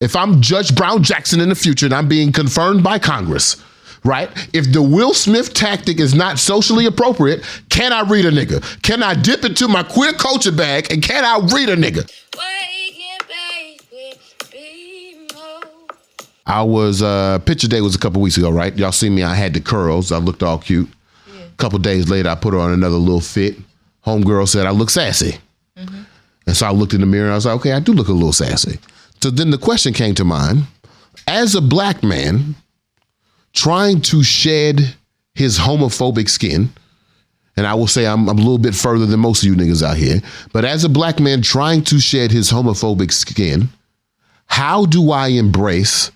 If I'm Judge Brown Jackson in the future and I'm being confirmed by Congress, right? If the Will Smith tactic is not socially appropriate, can I read a nigga? Can I dip into my queer culture bag and can I read a nigga? I was, picture day was a couple weeks ago, right? Y'all see me, I had the curls. I looked all cute. Yeah. A couple days later, I put her on another little fit. Homegirl said I look sassy. Mm-hmm. And so I looked in the mirror and I was like, okay, I do look a little sassy. So then the question came to mind, as a black man trying to shed his homophobic skin, and I will say I'm a little bit further than most of you niggas out here, but as a black man trying to shed his homophobic skin, how do I embrace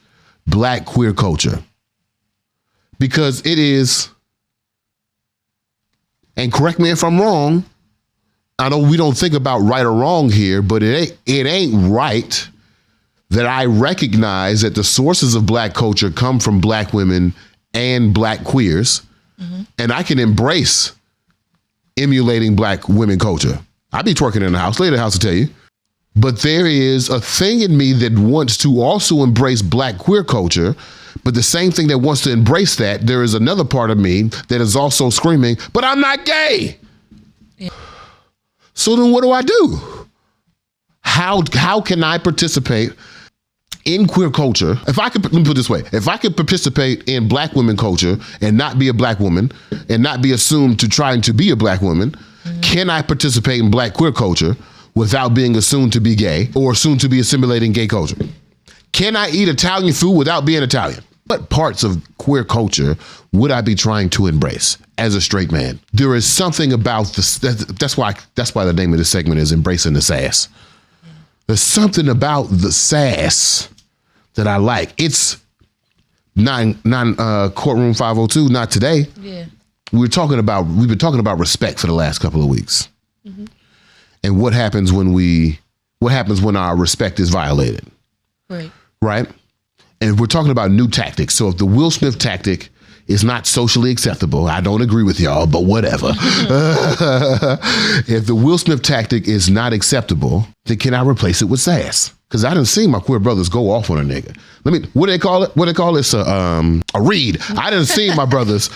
black queer culture? Because it is, and correct me if I'm wrong, I know we don't think about right or wrong here, but it ain't right that I recognize that the sources of black culture come from black women and black queers, and I can embrace emulating black women culture. I be twerking in the house, later house to tell you, but there is a thing in me that wants to also embrace black queer culture, but the same thing that wants to embrace that, there is another part of me that is also screaming, but I'm not gay. Yeah. So then what do I do? How can I participate in queer culture? If I could, let me put it this way, if I could participate in black women culture and not be a black woman and not be assumed to trying to be a black woman, can I participate in black queer culture without being assumed to be gay or assumed to be assimilating gay culture? Can I eat Italian food without being Italian? What parts of queer culture would I be trying to embrace as a straight man? There is something about this. That's why the name of this segment is Embracing the Sass. There's something about the sass that I like. It's nine courtroom 502, not today. Yeah. We've been talking about respect for the last couple of weeks. Mm-hmm. And what happens when our respect is violated. Right. Right? And we're talking about new tactics. So if the Will Smith tactic is not socially acceptable, I don't agree with y'all, but whatever. If the Will Smith tactic is not acceptable, then can I replace it with sass? Because I done seen my queer brothers go off on a nigga. What do they call it? What they call this? A read. I done seen my brothers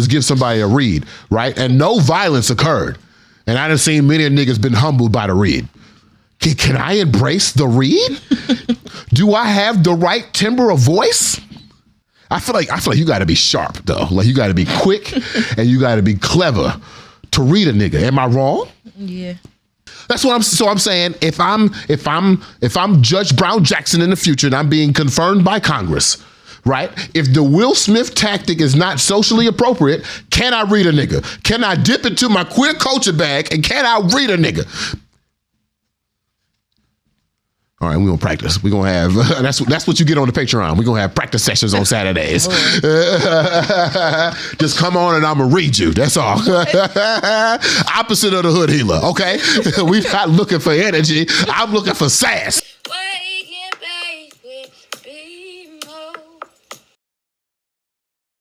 give somebody a read, right? And no violence occurred. And I done seen many niggas been humbled by the read. Can I embrace the read? Do I have the right timbre of voice? I feel like you got to be sharp though. Like you got to be quick and you got to be clever to read a nigga. Am I wrong? Yeah. That's what I'm saying. If I'm Judge Brown Jackson in the future and I'm being confirmed by Congress, right? If the Will Smith tactic is not socially appropriate, can I read a nigga? Can I dip into my queer culture bag and can I read a nigga? All right, we're going to practice. We're going to have, that's what you get on the Patreon. We're going to have practice sessions on Saturdays. Just come on and I'm going to read you. That's all. Opposite of the hood healer, okay? We're not looking for energy. I'm looking for sass.